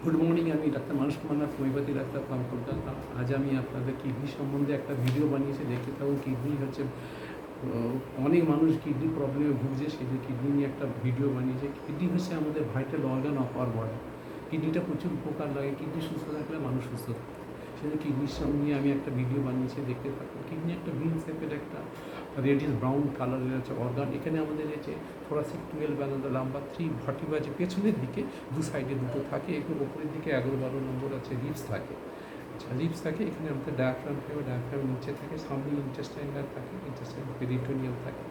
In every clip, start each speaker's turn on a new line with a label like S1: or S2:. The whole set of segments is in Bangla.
S1: গুড মর্নিং, আমি doctor Manas Kumar Nath, homeopathy doctor from Kolkata. আজ আমি আপনাদের কিডনি সম্বন্ধে একটা ভিডিও বানিয়েছি, দেখতে থাকুন। কিডনি হচ্ছে অনেক মানুষ কিডনি প্রবলেমে ভুগছে, সেই যে কিডনি নিয়ে একটা ভিডিও বানিয়েছে। কিডনি হচ্ছে আমাদের vital organ of our body. কিডনিটা প্রচুর উপকার লাগে, কিডনি সুস্থ থাকলে মানুষ সুস্থ থাকে। সেজন্য কিডনির সঙ্গে নিয়ে আমি একটা ভিডিও বানিয়েছি, দেখতে থাকুন। কিডনি একটা বিন শেপের একটা রেডিশ ব্রাউন কালারের হচ্ছে অর্গান। এখানে আমাদের হচ্ছে থোরাসিক 12 অ্যান্ড নাম্বার 3 ভার্টিব্রা, যে পেছনের দিকে দু সাইডে দুটো থাকে, এগুলো ওপরের দিকে 11-12 নম্বর আছে রিবস থাকে। আচ্ছা, রিবস থাকে, এখানে আমাদের ডায়াফ্রাম থাকে, ডায়াফ্রাম নিচে থাকে, সামনে ইন্টেস্টাইনাল থাকে, ইন্টেস্টাইন পেরিটোনিয়াম থাকে।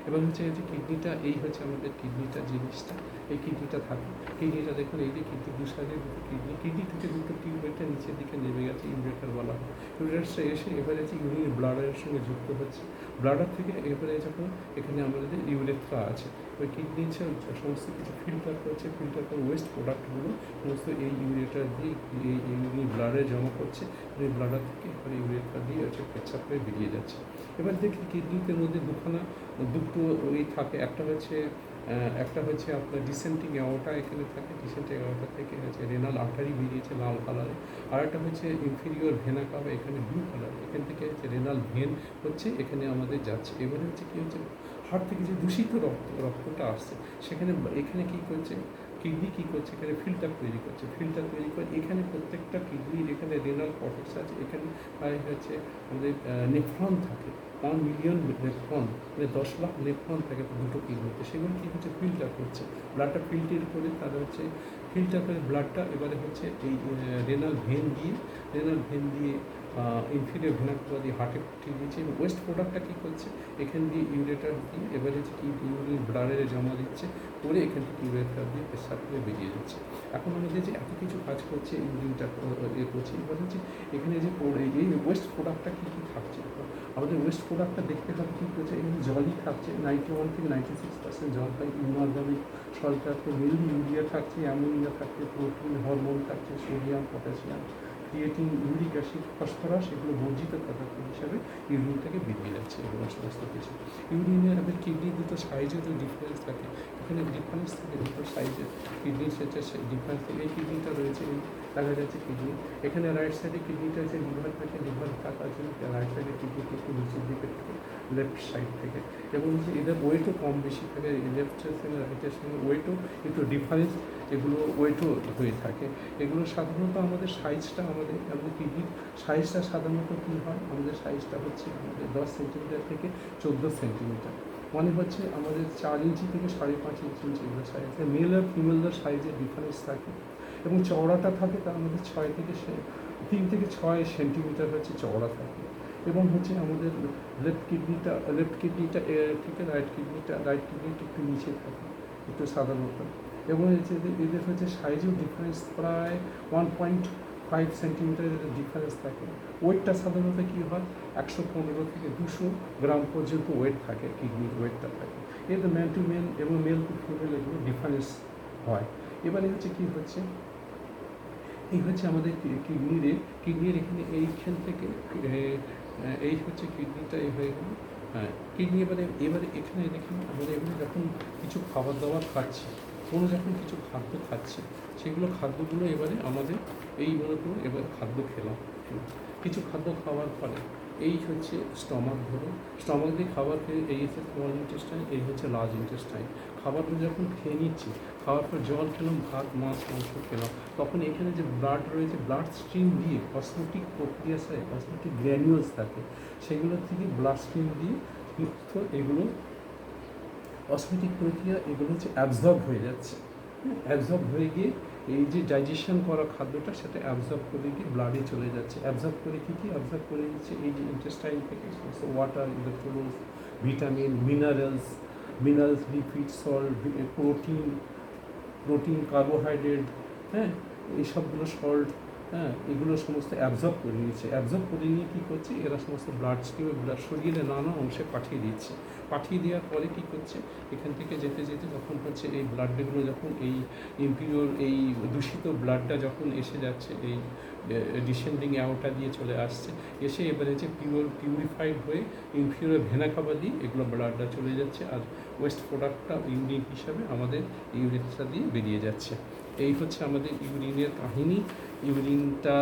S1: এবং হচ্ছে এই যে কিডনিটা, এই হচ্ছে আমাদের কিডনিটা জিনিসটা, এই কিডনিটা থাকে। কিডনিটা দেখুন, এই যে কিডনি দু সাইডে দুটো কিডনি থেকে দুটো টিউবেরটা নিচের দিকে নেমে গেছে, ইউরেটার বলা হয়। ইউরেটারটা এসে এবারে যে ইউরিন ব্লাডারের সঙ্গে যুক্ত হচ্ছে, ব্লাডার থেকে এবারে যখন এখানে আমাদের ইউরেথ্রা আছে, ওই কিডনি সমস্ত কিছু ফিল্টার করছে, ফিল্টার করে ওয়েস্ট প্রোডাক্টগুলো সমস্ত এই ইউরেটার দিয়ে এই ব্লাডে জমা করছে। এই ব্লাডার থেকে এবারে ইউরেথ্রা দিয়ে হচ্ছে পেচ্ছাপ হয়ে বেরিয়ে যাচ্ছে। এবার দেখি কিডনিতে মধ্যে দুটো ওই থাকে, একটা হচ্ছে আপনার ডিসেন্টিং অ্যাওর্টা এখানে থাকে, ডিসেন্টিং অ্যাওর্টা থেকে হচ্ছে রেনাল আর্টারি বেরিয়েছে লাল কালারে। আর একটা হচ্ছে ইনফিরিয়র ভেনা কাভা, এখানে ব্লু কালার, এখান থেকে হচ্ছে রেনাল ভেন হচ্ছে এখানে আমাদের যাচ্ছে। এবারে হচ্ছে কী হচ্ছে, হার্ট থেকে যে দূষিত রক্তটা আসছে, সেখানে এখানে কী করছে, কিডনি কী করছে, এখানে ফিল্টার তৈরি করছে, ফিল্টার তৈরি করে এখানে প্রত্যেকটা কিডনির এখানে রেনাল কর্টেক্স আছে, এখানে হচ্ছে আমাদের নেফ্রন থাকে, 1 মিলিয়ন নেফ্রন, মানে 10 লাখ নেফ্রন থাকে দুটো কিডনিতে। সেগুলো কী হচ্ছে, ফিল্টার করছে, ব্লাডটা ফিল্টার করে তারা হচ্ছে ফিল্টার করে ব্লাডটা এবারে হচ্ছে এই রেনাল ভেন দিয়ে ইনফিরিয়র ভেনা কাভা দিয়ে হার্টে পাঠিয়ে দিচ্ছে। এবং ওয়েস্ট প্রোডাক্টটা কী করছে, এখান দিয়ে ইউরেটার দিয়ে এবারে হচ্ছে কি ইউরিন ব্লাডারে জমা দিচ্ছে, করে এখান থেকে ইউরেটার দিয়ে পেশাব করে বেরিয়ে যাচ্ছে। এখন আমাদের যে এত কিছু কাজ করছে ইউরিনটা করছে, এবার হচ্ছে এখানে যে এই ওয়েস্ট প্রোডাক্টটা কী কী থাকছে, আমাদের ওয়েস্ট প্রোডাক্টটা দেখতে হবে কী করছে। এখানে জলই থাকছে, 91 থেকে 96% জল পাই, ইনঅর্গানিক সল্ট থাকছে, মেনলি ইউরিয়া থাকছে, অ্যামোনিয়া থাকছে, প্রোটিন, হরমোন থাকছে, sodium, potassium, creatine, uric acid, phosphorus, এগুলো বর্জিত পদার্থ হিসাবে ইউরিন থেকে বেরিয়ে যাচ্ছে। এগুলো সমস্ত কিছু ইউরিনের আমাদের কিডনির দুটো সাইজে তো ডিফারেন্স থাকে, এখানে ডিফারেন্স থাকে দুটো সাইজের কিডনির, সেটা ডিফারেন্স থাকে। এই কিডনিটা রয়েছে, দেখা যাচ্ছে কিডনি, এখানে রাইট সাইডে কিডনিটা হচ্ছে লিভার থাকে, লিভার থাকার জন্য রাইট সাইডে কিডনিটা একটু নিচের দিকে থাকে, লেফট সাইড থেকে। এবং এদের ওয়েটও কম বেশি থাকে, লেফটের সঙ্গে রাইটের সঙ্গে ওয়েটও একটু ডিফারেন্স, এগুলো ওয়েটও হয়ে থাকে। এগুলো সাধারণত আমাদের সাইজটা, আমাদের কিডনির সাইজটা সাধারণত কী হয়, আমাদের সাইজটা হচ্ছে আমাদের 10 সেন্টিমিটার থেকে 14 সেন্টিমিটার, মানে হচ্ছে আমাদের 4 ইঞ্চি থেকে 5.5 ইঞ্চি এগুলো সাইজ। মেল আর ফিমেলদের সাইজের ডিফারেন্স থাকে। এবং চওড়াটা থাকে তার মধ্যে 3 থেকে 6 সেন্টিমিটার হচ্ছে চওড়া থাকে। এবং হচ্ছে আমাদের লেফট কিডনিটা থেকে রাইট কিডনিটা একটু নিচে থাকে একটু সাধারণত। এবং এদের হচ্ছে সাইজেও ডিফারেন্স প্রায় 1.5 সেন্টিমিটারের ডিফারেন্স থাকে। ওয়েটটা সাধারণত কী হয়, 115 থেকে 200 গ্রাম পর্যন্ত ওয়েট থাকে, কিডনির ওয়েটটা থাকে। এদের ম্যান টু ম্যান এবং মেল টু ফিমেল এগুলো ডিফারেন্স হয়। এবারে হচ্ছে কী হচ্ছে, এই হচ্ছে আমাদের কিডনির এখানে এইখান থেকে এই হচ্ছে কিডনিটা এই হয়ে গেল। হ্যাঁ, কিডনি এবারে এখানে দেখুন, আমাদের এখানে যখন কিছু খাবার দাবার খাচ্ছি, যখন কিছু খাদ্য খাচ্ছি, সেগুলো খাদ্যগুলো এবারে আমাদের এই মনে করুন এবারে খাদ্য খেলাম, কিছু খাদ্য খাওয়ার ফলে এই হচ্ছে স্টমাক, ধরুন স্টমাক দিয়ে খাবার খেয়ে এই হচ্ছে স্মল ইন্টেস্টাইন, এই হচ্ছে লার্জ ইন্টেস্টাইন। খাবারগুলো যখন খেয়ে নিচ্ছি, খাওয়ার পর জল খেলাম, ভাত, মাছ, মাংস খেলাম, তখন এখানে যে ব্লাড রয়েছে, ব্লাড স্ট্রিম দিয়ে অসমোটিক প্রক্রিয়া, অসমোটিক গ্র্যানিউলস থাকে, সেগুলোর থেকে ব্লাড স্ট্রিম দিয়ে এগুলো অসমোটিক প্রক্রিয়া, এগুলো হচ্ছে অ্যাবজর্ব হয়ে যাচ্ছে। অ্যাবজর্ব হয়ে গিয়ে এই যে ডাইজেশন করা খাদ্যটা, সেটা অ্যাবজর্ব করে গিয়ে ব্লাডে চলে যাচ্ছে। অ্যাবজর্ব করে কী অ্যাবজর্ব করে দিচ্ছে, এই যে ইন্টেস্টাইন থেকে সমস্ত water, electrolytes, vitamin, minerals, lipid, salt, protein, carbohydrate, হ্যাঁ, এইসবগুলো সল্ট, হ্যাঁ, এগুলো সমস্ত অ্যাবজর্ব করে নিচ্ছে। অ্যাবজর্ব করে নিয়ে কী করছে, এরা সমস্ত ব্লাড স্ট্রিমে শরীরে নানা অংশে পাঠিয়ে দিচ্ছে। পাঠিয়ে দেওয়ার পরে কী করছে, এখান থেকে যেতে যখন হচ্ছে এই ব্লাডগুলো যখন এই ইমপিওর, এই দূষিত ব্লাডটা যখন এসে যাচ্ছে, এই ডিসেন্ডিং অ্যাওর্টা দিয়ে চলে আসছে, এসে এবারে যে পিউরিফাইড হয়ে ইনফিরিয়র ভেনা কাভা দিয়ে এগুলো ব্লাডটা চলে যাচ্ছে, আর ওয়েস্ট প্রোডাক্টটা ইউরিন হিসাবে আমাদের ইউরেথ্রা দিয়ে বেরিয়ে যাচ্ছে। এই হচ্ছে আমাদের ইউরিনের কাহিনী। ইউরিনটা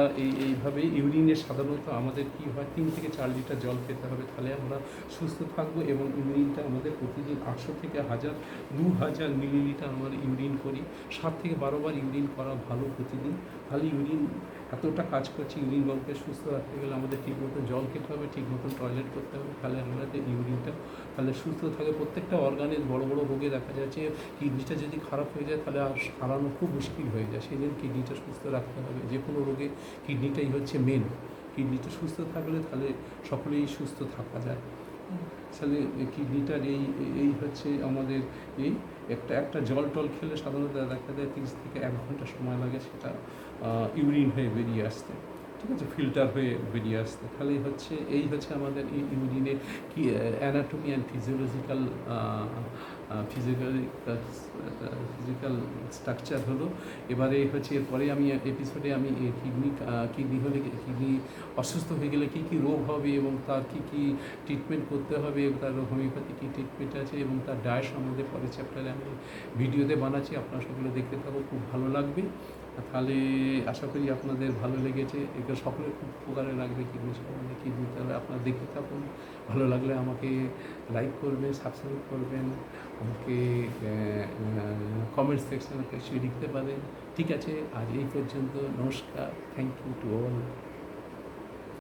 S1: এইভাবে ইউরিনের সাধারণত আমাদের কী হয় 3 থেকে 4 লিটার জল খেতে হবে, তাহলে আমরা সুস্থ থাকবো। এবং ইউরিনটা আমাদের প্রতিদিন 800 থেকে 2000 মিলিলিটার আমরা ইউরিন করি। 7 থেকে 12 বার ইউরিন করা ভালো প্রতিদিন। তাহলে ইউরিন এতটা কাজ করছে, ইউরিন বলকে সুস্থ রাখতে গেলে আমাদের ঠিক মতো জল খেতে হবে, ঠিক মতন টয়লেট করতে হবে, তাহলে আমাদের ইউরিনটা তাহলে সুস্থ থাকে। প্রত্যেকটা অর্গানের বড় বড় রোগে দেখা যাচ্ছে কিডনিটা যদি খারাপ হয়ে যায় তাহলে আর সারানো খুব মুশকিল হয়ে যায়। সেই জন্য কিডনিটা সুস্থ রাখতে হবে। যে কোনো রোগে কিডনিটাই হচ্ছে মেন। কিডনিটা সুস্থ থাকলে তাহলে সকলেই সুস্থ থাকা যায়। তাহলে কিডনিটার এই হচ্ছে আমাদের এই একটা জল টল খেলে সাধারণত দেখা যায় 30 থেকে 1 ঘন্টা সময় লাগে সেটা ইউরিন হয়ে বেরিয়ে আসতে, ঠিক আছে, ফিল্টার হয়ে বেরিয়ে আসতে। তাহলে এই হচ্ছে আমাদের এই ইউরিনের কি অ্যানাটমি অ্যান্ড ফিজিক্যাল স্ট্রাকচার হলো। এবারে হচ্ছে এরপরে আমি এপিসোডে আমি কিডনি অসুস্থ হয়ে গেলে কী কী রোগ হবে এবং তার কী কী ট্রিটমেন্ট করতে হবে, তার হোমিওপ্যাথি কী ট্রিটমেন্ট আছে এবং তার ডায়েট সম্বন্ধে পরের চ্যাপ্টারে আমি ভিডিওতে বানাচ্ছি। আপনারা সকলে দেখতে থাকো, খুব ভালো লাগবে। তাহলে আশা করি আপনাদের ভালো লেগেছে। এগুলো সকলের খুব উপকারে লাগবে কিডনি সম্বন্ধে। কিডনি তাহলে আপনারা দেখতে থাকুন। ভালো লাগলে আমাকে লাইক করবেন, সাবস্ক্রাইব করবেন, আমাকে কমেন্ট সেকশনে কিছু লিখতে পারেন। ঠিক আছে, আজ এই পর্যন্ত। নমস্কার, থ্যাংক ইউ টু অল।